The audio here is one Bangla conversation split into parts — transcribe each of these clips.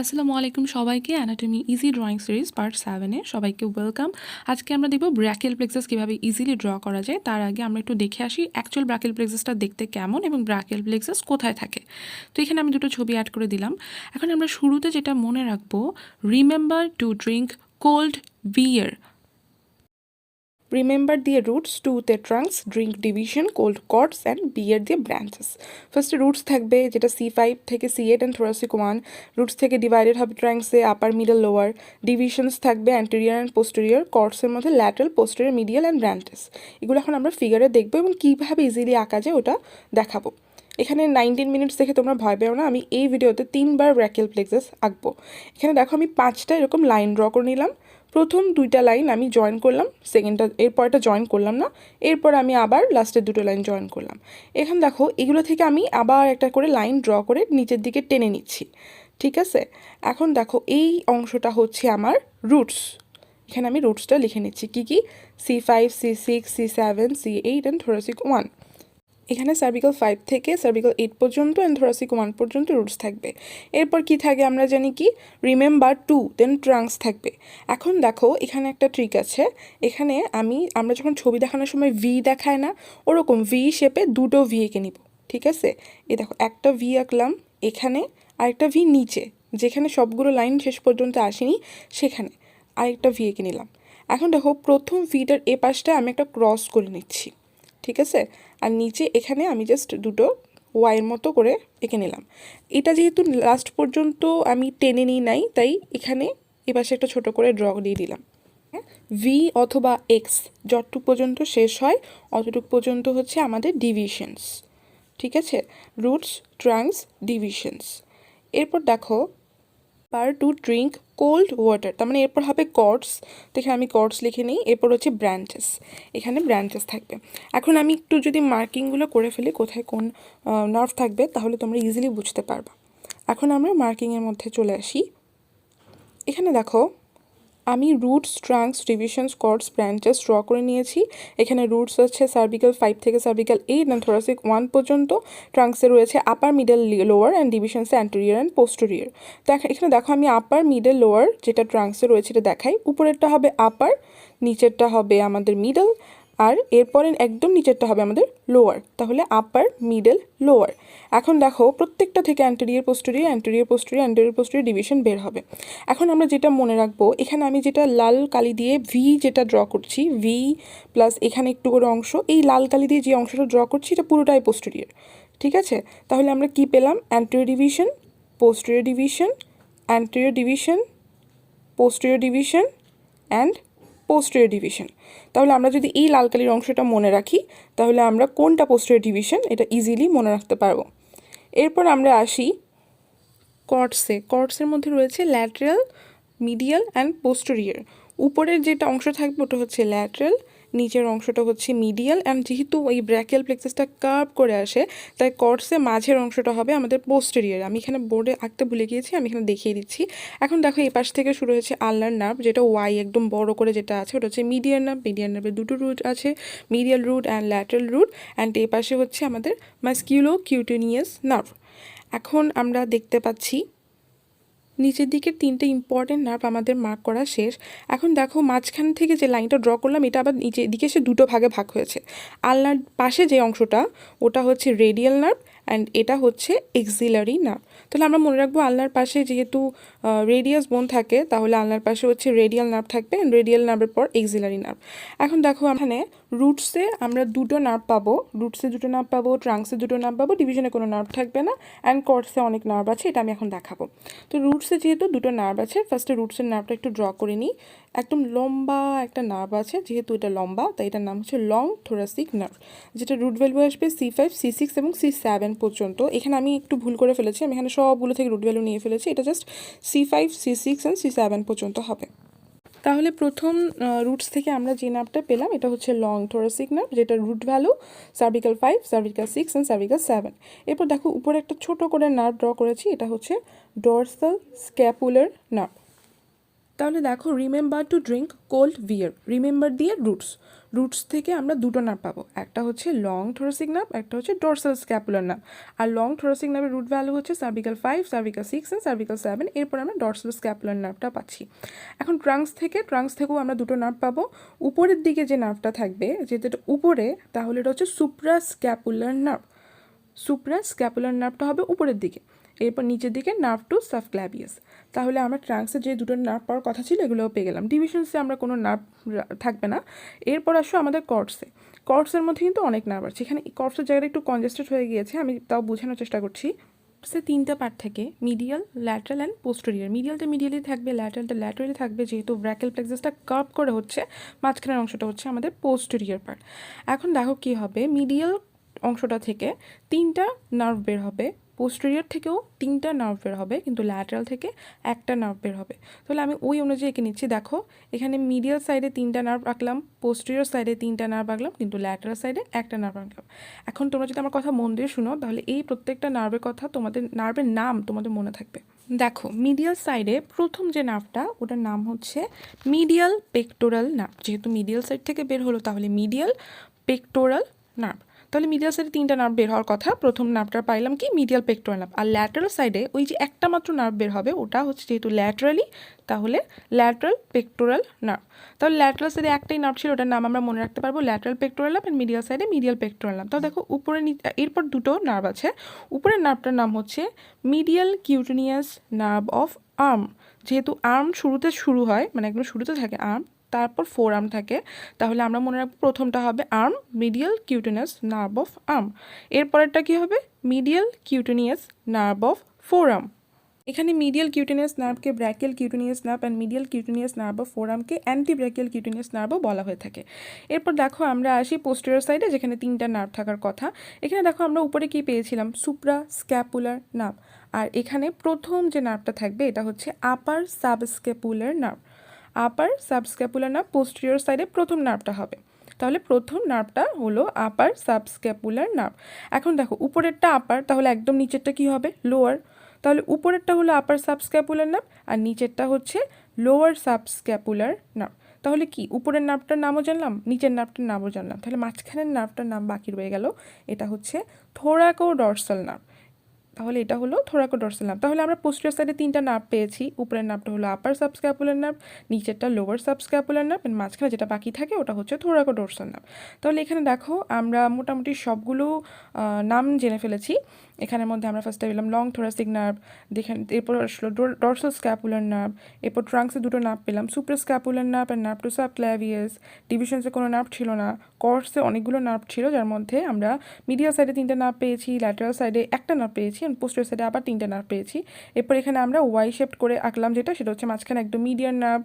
আসসালামু আলাইকুম সবাইকে anatomy easy drawing series part 7-এ সবাইকে ওয়েলকাম। আজকে আমরা দেখব ব্র্যাকিয়াল প্লেক্সাস কীভাবে ইজিলি ড্র করা যায়। তার আগে আমরা একটু দেখে আসি অ্যাকচুয়াল ব্র্যাকিয়াল প্লেক্সাসটা দেখতে কেমন এবং ব্র্যাকিয়াল প্লেক্সাস কোথায় থাকে। তো এখানে আমি দুটো ছবি অ্যাড করে দিলাম। এখন আমরা শুরুতে যেটা মনে রাখবো, remember to drink cold beer. Remember দিয়ে রুটস, টুতে trunks, drink division, cold cords and beer দিয়ে ব্রাঞ্চেস। ফার্স্টে রুটস থাকবে যেটা C5 থেকে C8 অ্যান্ড থোরাসিক 1। রুটস থেকে ডিভাইডেড হবে ট্রাঙ্কসে আপার মিডল লোয়ার। ডিভিশনস থাকবে অ্যান্টেরিয়ার অ্যান্ড পোস্টেরিয়র। কর্ডসের মধ্যে lateral, posterior, medial and branches. এগুলো এখন আমরা ফিগারে দেখবো এবং কীভাবে ইজিলি আঁকা যায় ওটা দেখাবো। এখানে 19 মিনিটস দেখে তোমরা ভয় পেও না, আমি এই ভিডিওতে 3বার ব্র্যাকিয়াল প্লেক্সাস আঁকবো। এখানে দেখো আমি 5টা এরকম লাইন ড্র করে নিলাম। প্রথম 2টা লাইন আমি জয়েন করলাম, সেকেন্ডটা এরপর এটা জয়েন করলাম না, এরপর আমি আবার লাস্টের 2টো লাইন জয়েন করলাম। এখানে দেখো এগুলো থেকে আমি আবার একটা করে লাইন ড্র করে নিচের দিকে টেনে নিচ্ছি, ঠিক আছে। এখন দেখো এই অংশটা হচ্ছে আমার রুটস। এখানে আমি রুটসটা লিখে নিচ্ছি, কি কি C5, C6, C7, C8 and thoracic 1। এখানে সার্ভিক্যাল 5 থেকে সার্ভিক্যাল 8 পর্যন্ত অ্যান্ড থোরাসিক 1 পর্যন্ত রুটস থাকবে। এরপর কি থাকে আমরা জানি, কি রিমেম্বার টু, দেন ট্রাঙ্কস থাকবে। এখন দেখো এখানে একটা ট্রিক আছে। এখানে আমরা যখন ছবি দেখানোর সময় ভি দেখায় না, ওরকম ভি শেপে দুটো ভি এঁকে নিব, ঠিক আছে। এই দেখো একটা ভি আঁকলাম এখানে, আরেকটা ভি নিচে, যেখানে সবগুলো লাইন শেষ পর্যন্ত আসেনি সেখানে আরেকটা ভি এঁকে নিলাম। এখন দেখো প্রথম ভিটার এ পাশটা আমি একটা ক্রস করে নিচ্ছি, ঠিক আছে। আর নিচে এখানে আমি জাস্ট দুটো ওয়াইয়ের মতো করে এঁকে নিলাম। এটা যেহেতু লাস্ট পর্যন্ত আমি টেনে নিই নাই, তাই এখানে এপাশে একটা ছোট করে ড্র দিয়ে দিলাম। ভি অথবা এক্স যতটুকু পর্যন্ত শেষ হয় অতটুকু পর্যন্ত হচ্ছে আমাদের ডিভিশনস, ঠিক আছে। Roots, trunks, divisions. এরপর দেখো power two drink cold water, তার মানে এরপর হবে কর্ডস। তো এখানে আমি কর্ডস লিখে নিই। এরপর হচ্ছে ব্রাঞ্চেস, এখানে ব্রাঞ্চেস থাকবে। এখন আমি একটু যদি মার্কিংগুলো করে ফেলি কোথায় কোন নার্ভ থাকবে, তাহলে তোমরা ইজিলি বুঝতে পারবা। এখন আমরা মার্কিংয়ের মধ্যে চলে আসি। এখানে দেখো আমি roots, trunks, divisions, chords, branches draw করে নিয়েছি। এখানে রুটস হচ্ছে সার্ভিক্যাল 5 থেকে সার্ভিক্যাল 8 অ্যান্ড থোরাসিক 1 পর্যন্ত। ট্রাঙ্কসে রয়েছে আপার, মিডল, লোয়ার অ্যান্ড ডিভিশনসে অ্যান্টেরিয়র অ্যান্ড পোস্টেরিয়র। তো এখানে দেখো আমি আপার, মিডল, লোয়ার যেটা ট্রাঙ্কসে রয়েছে এটা দেখাই। উপরেরটা হবে আপার, নিচেরটা হবে আমাদের মিডল, আর এরপরে একদম নিচেরটা হবে আমাদের লোয়ার। তাহলে আপার, মিডল, লোয়ার। এখন দেখো প্রত্যেকটা থেকে anterior, posterior, anterior, posterior, anterior, posterior division বের হবে। এখন আমরা যেটা মনে রাখবো, এখানে আমি যেটা লাল কালি দিয়ে ভি যেটা ড্র করছি, ভি প্লাস এখানে একটু করে অংশ, এই লাল কালি দিয়ে যে অংশটা ড্র করছি এটা পুরোটাই পোস্টেরিয়র, ঠিক আছে। তাহলে আমরা কি পেলাম, anterior division, posterior division, anterior division, posterior division and posterior division. তাহলে আমরা যদি এই লাল কালির অংশটা মনে রাখি, তাহলে আমরা কোনটা পোস্টেরিয়র ডিভিশন এটা ইজিলি মনে রাখতে পারবো। এরপর আমরা আসি কর্ডসে। কর্ডসের মধ্যে রয়েছে ল্যাটারাল, মিডিয়াল অ্যান্ড পোস্টেরিয়র। উপরের যেটা অংশ থাকবে ওটা হচ্ছে ল্যাটারাল, নিচের অংশটা হচ্ছে মিডিয়াল। অ্যান্ড যেহেতু এই ব্র্যাকিয়াল প্লেক্সাসটা কার্ভ করে আসে, তাই কর্ডসে মাঝের অংশটা হবে আমাদের পোস্টেরিয়র। আমি এখানে বোর্ডে আঁকতে ভুলে গিয়েছি, আমি এখানে দেখিয়ে দিচ্ছি। এখন দেখো এই পাশ থেকে শুরু হয়েছে আলনার নার্ভ, যেটা ওয়াই একদম বড় করে যেটা আছে ওটা হচ্ছে মিডিয়াল নার্ভ। মিডিয়াল নার্ভের দুটো রুট আছে, medial root and lateral root. And এই পাশে হচ্ছে আমাদের মাস্কিউলো কিউটেনিয়াস নার্ভ। এখন আমরা দেখতে পাচ্ছি নিচের দিকের 3টে ইম্পর্টেন্ট নার্ভ আমাদের মার্ক করা শেষ। এখন দেখো মাঝখান থেকে যে লাইনটা ড্র করলাম এটা আবার নিচের দিকে এসে দুটো ভাগে ভাগ হয়েছে। আলনার পাশে যে অংশটা ওটা হচ্ছে রেডিয়াল নার্ভ অ্যান্ড এটা হচ্ছে এক্সিলারি নার্ভ। তাহলে আমরা মনে রাখবো আলনার পাশে যেহেতু রেডিয়াস বোন থাকে, তাহলে আলনার পাশে হচ্ছে রেডিয়াল নার্ভ থাকবে অ্যান্ড রেডিয়াল নার্ভের পর এক্সিলারি নার্ভ। এখন দেখো এখানে রুটসে আমরা দুটো নার্ভ পাবো, রুটসে দুটো নার্ভ পাবো, ট্রাঙ্কসে দুটো নার্ভ পাবো, ডিভিশনে কোনো নার্ভ থাকবে না। অ্যান্ড কর্ডসে অনেক নার্ভ আছে, এটা আমি এখন দেখাবো। তো রুটসে যেহেতু দুটো নার্ভ আছে, ফার্স্টে রুটসের নার্ভটা একটু ড্র করে নিই। একদম লম্বা একটা নার্ভ আছে, যেহেতু এটা লম্বা তাই এটার নাম হচ্ছে লং থোরাসিক নার্ভ, যেটা রুট ভ্যালু আসবে C5, C6 এবং C7 পর্যন্ত। এখানে আমি একটু ভুল করে ফেলেছি, আমি এখানে সবগুলো থেকে রুট ভ্যালু নিয়ে ফেলেছি, এটা just C5, C6 and C7 পর্যন্ত হবে। তাহলে প্রথম রুটস থেকে আমরা যে নার্ভটা পেলাম এটা হচ্ছে লং থোরাসিক নার্ভ, যেটা root value cervical 5, cervical 6 and cervical 7। এরপর দেখো উপরে একটা ছোট করে নার্ভ ড্র করেছি, এটা হচ্ছে ডর্সাল স্ক্যাপুলার নার্ভ। তাহলে দেখো remember to drink cold beer, remember দিয়ে রুটস থেকে আমরা দুটো নার্ভ পাবো, একটা হচ্ছে লং থোরাসিক নার্ভ, একটা হচ্ছে ডোরসাল স্ক্যাপুলার নার্ভ। আর লং থোরাসিক নার্ভের রুট ভ্যালু হচ্ছে সার্ভিক্যাল 5, সার্ভিক্যাল 6 অ্যান্ড সার্ভিক্যাল 7। এরপর আমরা ডোরসাল স্ক্যাপুলার নার্ভটা পাচ্ছি। এখন ট্রাঙ্কস থেকেও আমরা দুটো নার্ভ পাবো। উপরের দিকে যে নার্ভটা থাকবে, যেহেতু এটা উপরে, তাহলে এটা হচ্ছে supra scapular nerve. Suprascapular নার্ভটা হবে উপরের দিকে, এরপর নিচের দিকে নার্ভ টু সাবক্ল্যাভিয়াস। তাহলে আমরা ট্রাঙ্কসে যে দুটো নার্ভ পাওয়ার কথা ছিল এগুলোও পেয়ে গেলাম। ডিভিশনসে আমরা কোনো নার্ভ থাকবে না। এরপর আসো আমাদের কর্ডসের মধ্যে কিন্তু অনেক নার্ভ আছে। এখানে কর্ডসের জায়গাটা একটু কনজেস্টেড হয়ে গিয়েছে, আমি তাও বোঝানোর চেষ্টা করছি। সে তিনটা পার্ট থেকে মিডিয়াল, ল্যাটারাল অ্যান্ড পোস্টেরিয়র। মিডিয়ালটা মিডিয়ালি থাকবে, ল্যাটারালটা ল্যাটারালি থাকবে, যেহেতু ব্র্যাকেল প্লেক্সাসটা কার্ভ করে হচ্ছে, মাঝখানের অংশটা হচ্ছে আমাদের পোস্টেরিয়র পার্ট। এখন দেখো কী হবে, মিডিয়াল অংশটা থেকে তিনটা নার্ভ বের হবে, পোস্টেরিয়র থেকেও তিনটা নার্ভ বের হবে, কিন্তু ল্যাটারাল থেকে একটা নার্ভ বের হবে। তাহলে আমি ওই অনুযায়ী এঁকে নিচ্ছি। দেখো এখানে মিডিয়াল সাইডে তিনটা নার্ভ রাখলাম, পোস্টেরিয়র সাইডে তিনটা নার্ভ রাখলাম, কিন্তু ল্যাটারাল সাইডে একটা নার্ভ রাখলাম। এখন তোমরা যদি আমার কথা মন দিয়ে শুনো, তাহলে এই প্রত্যেকটা নার্ভের কথা, তোমাদের নার্ভের নাম তোমাদের মনে থাকবে। দেখো মিডিয়াল সাইডে প্রথম যে নার্ভটা, ওটার নাম হচ্ছে মিডিয়াল পেক্টোরাল নার্ভ। যেহেতু মিডিয়াল সাইড থেকে বের হলো, তাহলে মিডিয়াল পেক্টোরাল নার্ভ। তাহলে মিডিয়াল সাইডে তিনটা নার্ভ বের হওয়ার কথা, প্রথম নার্ভটা পাইলাম কি, মিডিয়াল পেক্টোরাল নার্ভ। আর ল্যাটারাল সাইডে ওই যে একটা মাত্র নার্ভ বের হবে, ওটা হচ্ছে যেহেতু ল্যাটারালি, তাহলে ল্যাটারাল পেক্টোরাল নার্ভ। তাহলে ল্যাটারাল সাইডে একটাই নার্ভ ছিল, ওটার নাম আমরা মনে রাখতে পারবো lateral pectoral nerve, and medial সাইডে মিডিয়াল পেক্টোরাল নার্ভ। তাহলে দেখো উপরে এরপর দুটো নার্ভ আছে। উপরের নার্ভটার নাম হচ্ছে medial cutaneous nerve of arm. যেহেতু আর্ম শুরুতে শুরু হয়, মানে একদম শুরুতে থাকে আর্ম, তারপর ফোর আর্ম থাকে, তাহলে আমরা মনে রাখবো প্রথমটা হবে arm, medial cutaneous nerve of arm. এরপরেরটা কী হবে, medial cutaneous nerve of forearm. এখানে মিডিয়াল কিউটেনিয়াস নার্ভকে brachial cutaneous nerve and medial cutaneous nerve of ফোর আর্মকে অ্যান্টি ব্র্যাকিয়াল কিউটেনিয়াস নার্ভও বলা হয়ে থাকে। এরপর দেখো আমরা আসি পোস্টেরিয়র সাইডে, যেখানে তিনটা নার্ভ থাকার কথা। এখানে দেখো আমরা উপরে কি পেয়েছিলাম, সুপ্রা স্ক্যাপুলার নার্ভ। আর এখানে প্রথম যে নার্ভটা থাকবে, এটা হচ্ছে আপার সাবস্ক্যাপুলার নার্ভ। আপার সাবস্ক্যাপুলার নার্ভ পোস্টেরিয়র সাইডে প্রথম নার্ভটা হবে। তাহলে প্রথম নার্ভটা হলো আপার সাবস্ক্যাপুলার নার্ভ। এখন দেখো উপরেরটা আপার, তাহলে একদম নিচেরটা কি হবে, লোয়ার। তাহলে উপরেরটা হলো আপার সাবস্ক্যাপুলার নার্ভ, আর নিচেরটা হচ্ছে লোয়ার সাবস্ক্যাপুলার নার্ভ। তাহলে কি উপরের নার্ভটার নামও জানলাম, নিচের নার্ভটার নামও জানলাম, তাহলে মাঝখানের নার্ভটার নাম বাকি রয়ে গেল, এটা হচ্ছে থোরাকোডর্সাল নার্ভ। তাহলে এটা হলো থোরাকোডর্সাল নার্ভ। তাহলে আমরা পোস্টেরিয়র সাইডে তিনটা নার্ভ পেয়েছি, উপরের নার্ভটা হলো আপার সাবস্ক্যাপুলার নার্ভ, নিচেরটা লোয়ার সাবস্ক্যাপুলার নার্ভ, এর মাঝখানে যেটা বাকি থাকে ওটা হচ্ছে থোরাকোডর্সাল নার্ভ। তাহলে এখানে দেখো আমরা মোটামুটি সবগুলো নাম জেনে ফেলেছি। এখানের মধ্যে আমরা ফার্স্টে পেলাম লং থোরাসিক নার্ভ, দেখেন এরপর আসলো ডরসাল স্ক্যাপুলার নার্ভ, এরপর ট্রাঙ্কসে দুটো নার্ভ পেলাম, supra scapular nerve and nerve to subclavius. ডিভিশনসে কোনো নার্ভ ছিল না, কর্ডসে অনেকগুলো নার্ভ ছিল, যার মধ্যে আমরা মিডিয়াল সাইডে তিনটা নার্ভ পেয়েছি, ল্যাটারাল সাইডে একটা নার্ভ পেয়েছি, আর পোস্টেরিয়র সাইডে আবার তিনটা নার্ভ পেয়েছি। এরপর এখানে আমরা ওয়াই শেপড করে আঁকলাম, সেটা হচ্ছে মাঝখানে একদম মিডিয়াল নার্ভ,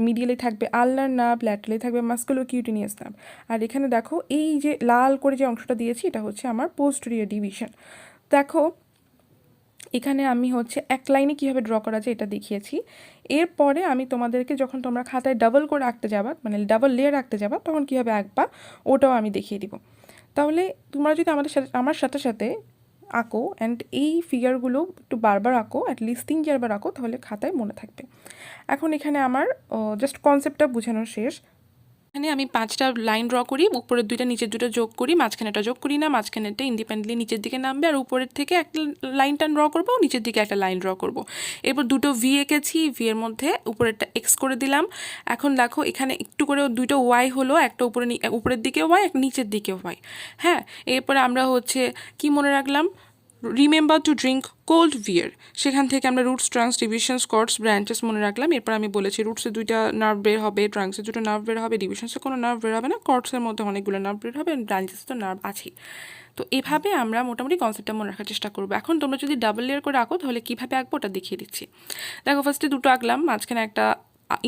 মিডিয়ালে থাকবে আলনার নার্ভ, ল্যাটারালি থাকবে মাস্কুলো কিউটেনিয়াস নার্ভ। আর এখানে দেখো এই যে লাল করে যে অংশটা দিয়েছি, এটা হচ্ছে আমার পোস্টেরিয়র ডিভিশন। দেখো এখানে আমি হচ্ছে এক লাইনে কীভাবে ড্র করা যায় এটা দেখিয়েছি। এরপরে আমি তোমাদেরকে যখন তোমরা খাতায় ডাবল করে আঁকতে যাবা, মানে ডাবল লেয়ার আঁকতে যাবা, তখন কীভাবে আঁকবা ওটাও আমি দেখিয়ে দিব। তাহলে তোমরা যদি আমার সাথে সাথে আঁকো, অ্যান্ড এই ফিগারগুলো একটু বারবার আঁকো, অ্যাটলিস্ট 3-4 বার আঁকো, তাহলে খাতায় মনে থাকবে। এখন এখানে আমার জাস্ট কনসেপ্টটা বোঝানো শেষ। এখানে আমি 5টা লাইন ড্র করি, উপরের দুইটা নিচের দুটো যোগ করি, মাঝখানেটা যোগ করি না, মাঝখানেটা ইন্ডিপেন্ডেন্টলি নিচের দিকে নামবে, আর উপরের থেকে একটা লাইনটা ড্র করবো, নিচের দিকে একটা লাইন ড্র করবো। এরপর দুটো ভি এঁকেছি, ভি এর মধ্যে উপরেরটা এক্স করে দিলাম। এখন দেখো এখানে একটু করে দুটো ওয়াই হলো, একটা উপরের দিকে ওয়াই, একটা নিচের দিকে ওয়াই। হ্যাঁ, এরপরে আমরা হচ্ছে কি মনে রাখলাম, রিমেম্বার টু ড্রিঙ্ক কোল্ড বিয়ার। সেখান থেকে আমরা roots, trunks, divisions, chords, branches মনে রাখলাম। এরপর আমি বলেছি রুটসে দুইটা নার্ভ বের হবে, ট্রাঙ্কসে দুটো নার্ভ বের হবে, ডিভিশনসে কোনো নার্ভ বের হবে না, কর্ডসের মধ্যে অনেকগুলো নার্ভ বের হবে, ব্রাঞ্চেসে তো নার্ভ আছেই। তো এভাবে আমরা মোটামুটি কনসেপ্টটা মনে রাখার চেষ্টা করবো। এখন তোমরা যদি ডাবল লেয়ার করে আঁকো, তাহলে কীভাবে আঁকবো ওটা দেখিয়ে দিচ্ছি। দেখো ফার্স্টে দুটো আঁকলাম, মাঝখানে একটা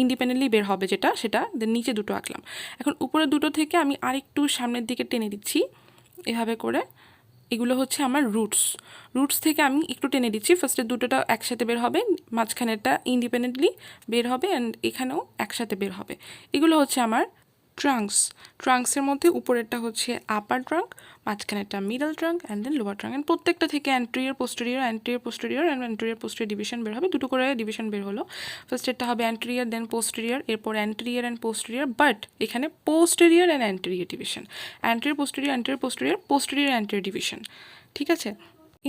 ইন্ডিপেন্ডেন্টলি বের হবে সেটা দেন নিচে দুটো আঁকলাম। এখন উপরে দুটো থেকে আমি আরেকটু সামনের দিকে টেনে দিচ্ছি এভাবে করে। এগুলো হচ্ছে আমার রুটস থেকে আমি একটু টেনে দিচ্ছি, ফার্স্টে দুটোটা একসাথে বের হবে, মাঝখানেরটা ইন্ডিপেন্ডেন্টলি বের হবে, অ্যান্ড এখানেও একসাথে বের হবে। এগুলো হচ্ছে আমার ট্রাঙ্কস, ট্রাঙ্কসের মধ্যে উপরেরটা হচ্ছে আপার ট্রাঙ্ক, মাঝখানেরটা middle trunk and then lower trunk. And প্রত্যেকটা থেকে anterior posterior and anterior posterior division বের হবে, দুটো করে ডিভিশন বের হলো। ফার্স্টেরটা হবে অ্যান্টেরিয়র দেন পোস্টেরিয়র, এরপর অ্যান্টেরিয়র অ্যান্ড পোস্টেরিয়র, বাট এখানে posterior and anterior division, anterior posterior anterior division, ঠিক আছে।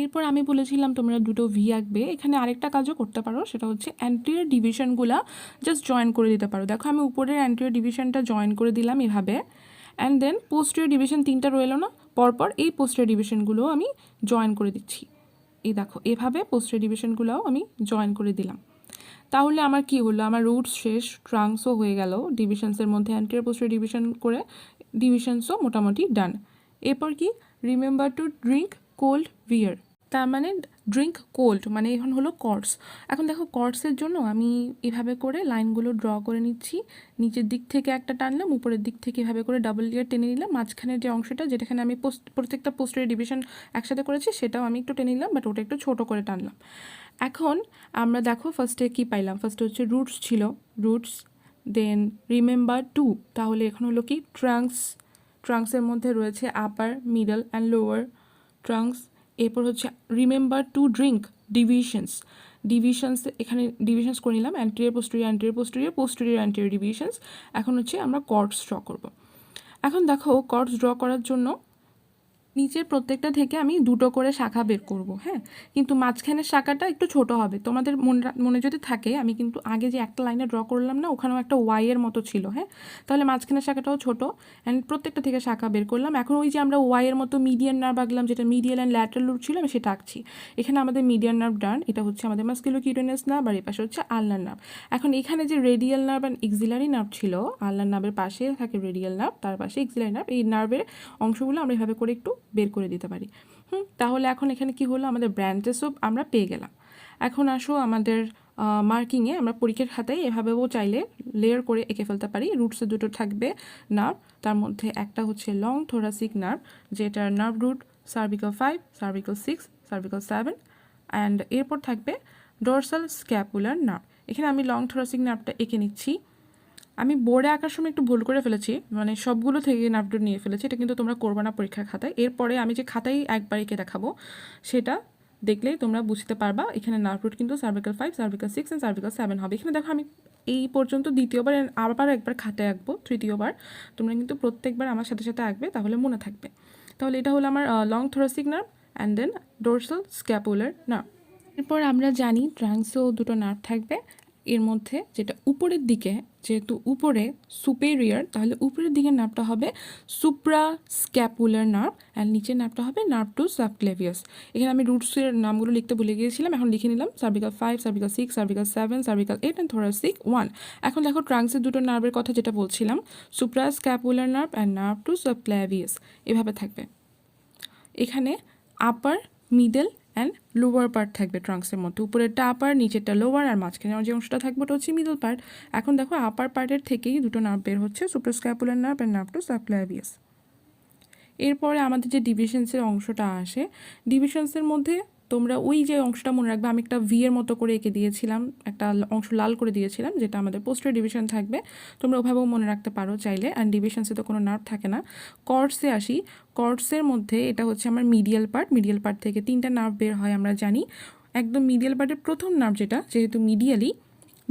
এরপর আমি বলেছিলাম তোমরা দুটো ভি আঁকবে, এখানে আরেকটা কাজও করতে পারো, সেটা হচ্ছে অ্যান্টেরিয়র ডিভিশনগুলো জাস্ট জয়েন করে দিতে পারো। দেখো আমি উপরের অ্যান্টেরিয়র ডিভিশনটা জয়েন করে দিলাম এভাবে, অ্যান্ড দেন পোস্টেরিয়র ডিভিশন তিনটা রইলো না, পরপর এই পোস্টেরিয়র ডিভিশনগুলোও আমি জয়েন করে দিচ্ছি। এই দেখো এভাবে পোস্টেরিয়র ডিভিশনগুলোও আমি জয়েন করে দিলাম। তাহলে আমার কি হলো, আমার রুটস শেষ, ট্রাঙ্কসও হয়ে গেল, ডিভিশনসের মধ্যে অ্যান্টেরিয়র পোস্টেরিয়র ডিভিশন করে ডিভিশনসও মোটামুটি ডান। এরপর কি, রিমেম্বার টু ড্রিঙ্ক কোল্ড বিয়ার, তার মানে ড্রিঙ্ক কোল্ড মানে এখন হলো কর্ডস। এখন দেখো কর্ডসের জন্য আমি এভাবে করে লাইনগুলো ড্র করে নিচ্ছি, নিচের দিক থেকে একটা টানলাম, উপরের দিক থেকে এভাবে করে ডাবল লেয়ার টেনে নিলাম, মাঝখানের যে অংশটা যেটাখানে আমি প্রত্যেকটা পোস্টেরিয়র ডিভিশন একসাথে করেছি সেটাও আমি একটু টেনে নিলাম, বাট ওটা একটু ছোটো করে টানলাম। এখন আমরা দেখো ফার্স্টে কি পাইলাম, ফার্স্টে হচ্ছে রুটস ছিল, রুটস দেন রিমেম্বার টু, তাহলে এখন হলো কি ট্রাঙ্কস, ট্রাঙ্কসের মধ্যে রয়েছে upper middle and lower trunks. এরপর হচ্ছে রিমেম্বার টু ড্রিঙ্ক ডিভিশনস, এখানে ডিভিশনস করে নিলাম, অ্যান্টেরিয়র পোস্টেরিয়র অ্যান্টেরিয়র ডিভিশনস। এখন হচ্ছে আমরা কর্ডস ড্র করব। এখন দেখো কর্ডস ড্র করার জন্য নিচের প্রত্যেকটা থেকে আমি দুটো করে শাখা বের করব, হ্যাঁ, কিন্তু মাঝখানের শাখাটা একটু ছোট হবে। তোমাদের মনে যদি থাকে, আমি কিন্তু আগে যে একটা লাইনে ড্র করলাম না, ওখানেও একটা ওয়াইয়ের মতো ছিল, হ্যাঁ, তাহলে মাঝখানের শাখাটাও ছোট, অ্যান্ড প্রত্যেকটা থেকে শাখা বের করলাম। এখন ওই যে আমরা ওয়াইয়ের মতো মিডিয়ান নার্ভ আঁকলাম, যেটা মিডিয়াল অ্যান্ড ল্যাটারাল রুট ছিল, আমি সেটা আঁকছি। এখানে আমাদের মিডিয়ান নার্ভ ডান, এটা হচ্ছে আমাদের মাস্কুলোকিউটেনাস নার্ভ, আর এই পাশে হচ্ছে আলনার নার্ভ। এখন এখানে যে radial nerve and axillary nerve ছিল, আলনার নার্ভের পাশে থাকে রেডিয়াল নার্ভ, তার পাশে এক্সিলারি নার্ভ, এই নার্ভের অংশগুলো আমরা এভাবে করে একটু বের করে দিতে পারি। তাহলে এখন এখানে কি হলো, আমাদের ব্রাঞ্চেসও আমরা পেয়ে গেলাম। এখন আসো আমাদের মার্কিংয়ে, আমরা পরীক্ষার খাতায় এভাবেও চাইলে লেয়ার করে এঁকে ফেলতে পারি। রুটসে দুটো থাকবে নার্ভ, তার মধ্যে একটা হচ্ছে লং থোরাসিক নার্ভ, যেটার nerve root cervical 5, cervical 6, cervical 7, and এরপর থাকবে ডোরসাল স্ক্যাপুলার নার্ভ। এখানে আমি লং থোরাসিক নার্ভটা এঁকে নিচ্ছি। আমি বোর্ডে আঁকার সময় একটু ভুল করে ফেলেছি, মানে সবগুলো থেকে নার্ভরুট নিয়ে ফেলেছি, এটা কিন্তু তোমরা করবে না পরীক্ষার খাতায়। এরপরে আমি যে খাতায় একবার এঁকে দেখাবো, সেটা দেখলেই তোমরা বুঝতে পারবা। এখানে নার্ভরুট কিন্তু সার্ভিক্যাল 5, সার্ভিক্যাল 6 অ্যান্ড সার্ভিক্যাল 7 হবে। এখানে দেখো আমি এই পর্যন্ত দ্বিতীয়বার আবার একবার খাতায় আঁকবো, তৃতীয়বার তোমরা কিন্তু প্রত্যেকবার আমার সাথে সাথে আঁকবে, তাহলে মনে থাকবে। তাহলে এটা হলো আমার long thoracic nerve and then dorsal scapular nerve. এরপর আমরা জানি ট্রাঙ্কসেও দুটো নার্ভ থাকবে, এর মধ্যে যেটা উপরের দিকে, যেহেতু উপরে সুপেরিয়র, তাহলে উপরের দিকের নার্ভটা হবে সুপ্রা স্ক্যাপুলার নার্ভ, অ্যান্ড নিচের নার্ভটা হবে নার্ভ টু সাবক্লেভিয়াস। এখানে আমি রুটসের নামগুলো লিখতে ভুলে গিয়েছিলাম, এখন লিখে নিলাম cervical 5, cervical 6, cervical 7, cervical 8 and thoracic 1। এখন দেখো ট্রাঙ্কসের দুটো নার্ভের কথা যেটা বলছিলাম, supra scapular nerve and nerve to subclavius, এভাবে থাকবে। এখানে upper middle and lower part থাকবে ট্রাঙ্কসের মধ্যে, উপরেরটা আপার, নিচেরটা লোয়ার, আর মাঝখানে যে অংশটা থাকবে ওটা হচ্ছে মিডল পার্ট। এখন দেখো আপার পার্টের থেকেই দুটো নার্ভ বের হচ্ছে, সুপ্রাস্ক্যাপুলার নার্ভ অ্যান্ড নার্ভ টু সাবক্লেভিয়াস। এরপরে আমাদের যে ডিভিশনসের অংশটা আসে, ডিভিশনসের মধ্যে তোমরা ওই যে অংশটা মনে রাখবে, আমি একটা ভি এর মতো করে এঁকে দিয়েছিলাম, একটা অংশ লাল করে দিয়েছিলাম, যেটা আমাদের পোস্টেরিয়র ডিভিশন থাকবে, তোমরা ওভাবেও মনে রাখতে পারো চাইলে। অ্যান্ড ডিভিশনসে তো কোনো নার্ভ থাকে না। কর্ডসে আসি, কর্ডসের মধ্যে এটা হচ্ছে আমার মিডিয়াল পার্ট থেকে তিনটা নার্ভ বের হয় আমরা জানি। একদম মিডিয়াল পার্টের প্রথম নার্ভ যেটা, যেহেতু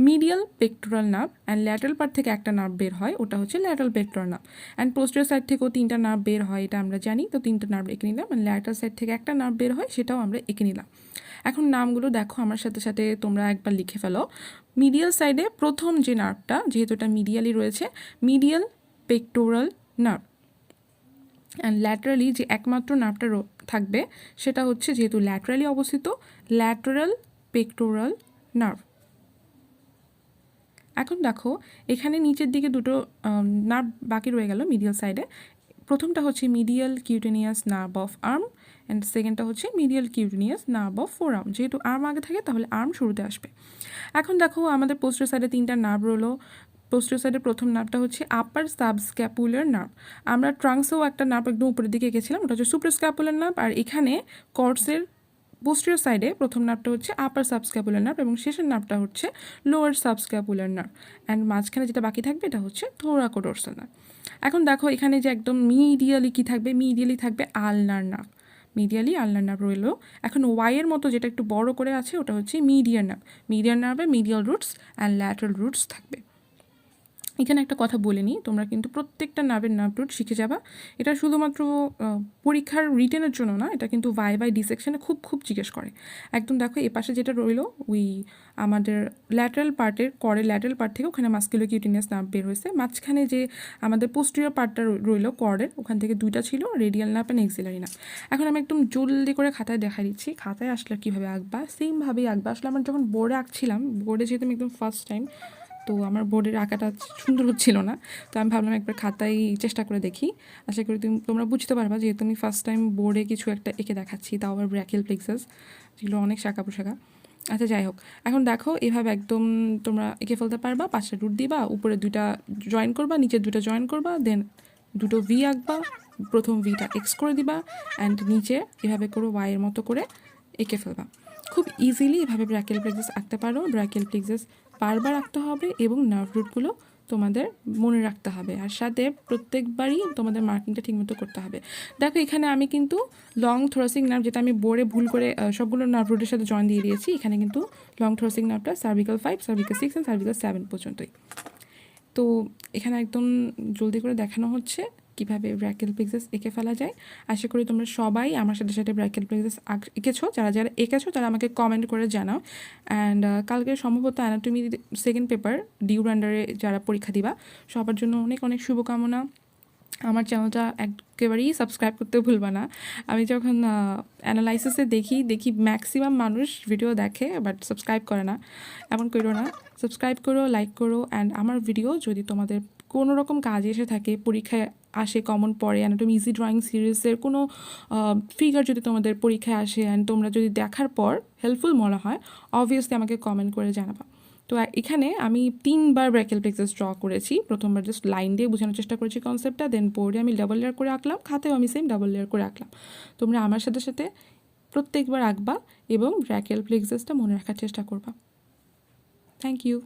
medial pectoral nerve, and lateral part থেকে একটা নার্ভ বের হয়, ওটা হচ্ছে lateral pectoral nerve. And posterior side থেকেও তিনটা নার্ভ বের হয়, এটা আমরা জানি, তো তিনটা নার্ভ এঁকে নিলাম। অ্যান্ড ল্যাটারাল সাইড থেকে একটা নার্ভ বের হয়, সেটাও আমরা এঁকে নিলাম। এখন নামগুলো দেখো আমার সাথে সাথে তোমরা একবার লিখে ফেলো। মিডিয়াল সাইডে প্রথম যে নার্ভটা, যেহেতু এটা মিডিয়ালি রয়েছে, medial pectoral nerve. And laterally যে একমাত্র নার্ভটা থাকবে সেটা হচ্ছে, যেহেতু ল্যাটারালি অবস্থিত, ল্যাটারাল পেক্টোরাল নার্ভ। এখন দেখো এখানে নিচের দিকে দুটো নার্ভ বাকি রয়ে গেল মিডিয়াল সাইডে। প্রথমটা হচ্ছে medial cutaneous nerve of arm, and সেকেন্ডটা হচ্ছে medial cutaneous nerve of forearm. যেহেতু আর্ম আগে থাকে তাহলে আর্ম শুরুতে আসবে। এখন দেখো আমাদের পোস্টেরিয়র সাইডে তিনটা নার্ভ রলো। পোস্টেরিয়র সাইডের প্রথম নার্ভটা হচ্ছে আপার সাবস্ক্যাপুলার নার্ভ। আমরা ট্রাঙ্কসেও একটা নার্ভ একদম উপরের দিকে এঁকেছিলাম, ওটা হচ্ছে সুপ্রাস্ক্যাপুলার নার্ভ। আর এখানে কর্ডসের পোস্টেরিয়র সাইডে প্রথম নার্ভটা হচ্ছে আপার সাবস্ক্যাপুলার নার্ভ এবং শেষের নার্ভটা হচ্ছে লোয়ার সাবস্ক্যাপুলার নার্ভ, অ্যান্ড মাঝখানে যেটা বাকি থাকবে এটা হচ্ছে থোরাকোডোর্সাল নার্ভ। এখন দেখো এখানে যে একদম মিডিয়ালি কী থাকবে, মিডিয়ালি থাকবে আলনার নার্ভ, মিডিয়ালি আলনার নার্ভ রইলো। এখন ওয়াইয়ের মতো যেটা একটু বড় করে আছে ওটা হচ্ছে মিডিয়ান নার্ভ, মিডিয়ান নার্ভে medial roots and lateral roots থাকবে। এখানে একটা কথা বলে নিই, তোমরা কিন্তু প্রত্যেকটা নার্ভের নার্ভ রুট শিখে যাবা। এটা শুধুমাত্র পরীক্ষার রিটেনের জন্য না, এটা কিন্তু ভাই ডিসেকশনে খুব জিজ্ঞেস করে। একদম দেখো এ পাশে যেটা রইলো ওই আমাদের ল্যাটারাল পার্টের করের ল্যাটারাল পার্ট থেকে ওখানে মাস্কুলোকিউটেনিয়াস নার্ভ বের হয়েছে। মাঝখানে যে আমাদের পোস্টেরিয়র পার্টটা রইলো করের, ওখান থেকে দুইটা ছিল radial nerve and axillary nerve. এখন আমি একদম জলদি করে খাতায় দেখা দিচ্ছি, খাতায় আসলে কীভাবে আঁকবা সেমভাবেই আঁকবা। আসলে আমার যখন বোর্ডে আঁকছিলাম, বোর্ডে যেহেতু আমি একদম ফার্স্ট টাইম, তো আমার বোর্ডের আঁকাটা সুন্দর হচ্ছিল না, তো আমি ভাবলাম একবার খাতায় চেষ্টা করে দেখি, আশা করি তোমরা বুঝতে পারবা, যেহেতু আমি ফার্স্ট টাইম বোর্ডে কিছু একটা এঁকে দেখাচ্ছি, তাও আবার ব্র্যাকিয়াল প্লেক্সাস, যেগুলো অনেক শাখা পোশাখা। আচ্ছা যাই হোক, এখন দেখো এভাবে একদম তোমরা এঁকে ফেলতে পারবা। 5টা রুট দিবা, উপরে 2টা জয়েন করবা, নিচে 2টা জয়েন করবা, দেন 2টো ভি আঁকবা, প্রথম ভিটা এক্স করে দিবা, অ্যান্ড নিচে এভাবে করে ওয়াইয়ের মতো করে এঁকে ফেলবা। খুব ইজিলি এভাবে ব্র্যাকিয়াল প্লেক্সাস আঁকতে পারো। ব্র্যাকিয়াল প্লেক্সাস বারবার আঁকতে হবে এবং নার্ভ রুটগুলো তোমাদের মনে রাখতে হবে, আর সাথে প্রত্যেকবারই তোমাদের মার্কিংটা ঠিকমতো করতে হবে। দেখো এখানে আমি কিন্তু লং থোরাসিক নার্ভ, যেটা আমি বোর্ডে ভুল করে সবগুলো নার্ভ রুটের সাথে জয়েন দিয়ে দিয়েছি, এখানে কিন্তু লং থোরাসিক নার্ভটা সার্ভিক্যাল 5, সার্ভিক্যাল 6 অ্যান্ড সার্ভিক্যাল 7 পর্যন্তই। তো এখানে একদম জলদি করে দেখানো হচ্ছে কীভাবে ব্র্যাকিয়াল প্লেক্সাস এঁকে ফেলা যায়। আশা করি তোমরা সবাই আমার সাথে ব্র্যাকিয়াল প্লেক্সাস এঁকেছো। যারা এঁকেছো তারা আমাকে কমেন্ট করে জানাও। অ্যান্ড কালকে সম্ভবত অ্যানাটমি সেকেন্ড পেপার ডিউরান্ডারে যারা পরীক্ষা দিবা সবার জন্য অনেক শুভকামনা। আমার চ্যানেলটা একেবারেই সাবস্ক্রাইব করতে ভুলবা না। আমি যখন অ্যানালাইসিসে দেখি ম্যাক্সিমাম মানুষ ভিডিও দেখে বাট সাবস্ক্রাইব করে না, এমন করো না, সাবস্ক্রাইব করো, লাইক করো। অ্যান্ড আমার ভিডিও যদি তোমাদের কোনো রকম কাজে এসে থাকে, পরীক্ষায় আসে, কমন পড়ে, অ্যানাটমি ইজি ড্রয়িং সিরিজের কোনো ফিগার যদি তোমাদের পরীক্ষায় আসে অ্যান্ড তোমরা যদি দেখার পর হেল্পফুল মনে হয়, অবভিয়াসলি আমাকে কমেন্ট করে জানাবা। তো এখানে আমি 3বার ব্র্যাকিয়াল প্লেক্সাস ড্র করেছি। প্রথমবার জাস্ট লাইন দিয়ে বোঝানোর চেষ্টা করেছি কনসেপ্টটা, দেন বোর্ডে আমি ডাবল লেয়ার করে আঁকলাম, খাতেও আমি সেম ডাবল লেয়ার করে আঁকলাম। তোমরা আমার সাথে প্রত্যেকবার আঁকবা এবং ব্র্যাকিয়াল প্লেক্সাসটা মনে রাখার চেষ্টা করবা। Thank you.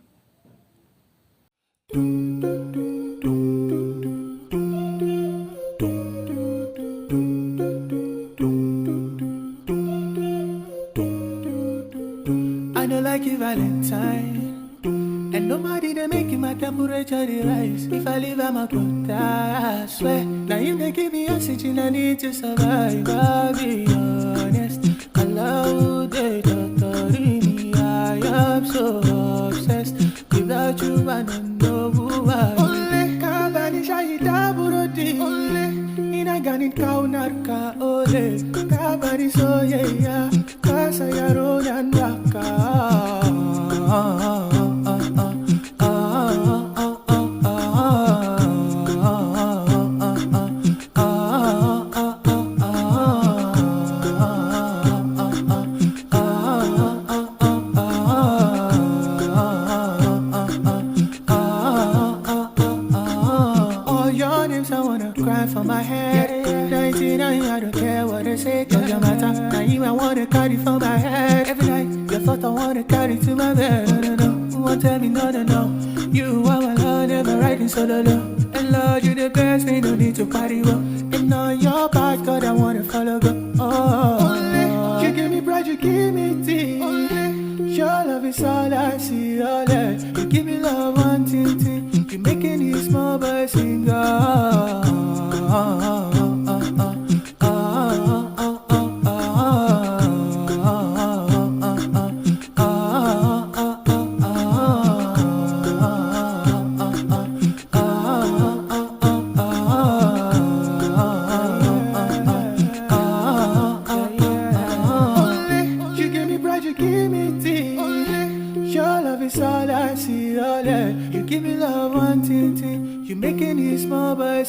I know like you Valentine, and nobody they making my temperature rise. If I leave, I'm a good die, I swear. Now you they give me oxygen I need to survive. I'll be honest, I love the thought in me. I am so obsessed. Without you, I don't know who I am. Only kabani shahida burodi. Only inaganit kaunarka. Ole kabani so yeah. Kasa yaron and raka. For my head, 99, I don't care what they say. Cause your matter, now you I wanna carry for my head. Every night, your thought I wanna carry to my bed. No, won't tell me no. You are my love, never riding solo low. And Lord, you the best, we no need to party well. And on your back, God, I wanna follow go. Oh, only you give me pride, you give me tea. Only your love is all I see, all that. You give me love, one thing. You making these small boys sing. It's all I see, all that. You give me love, one thing. You making these small boys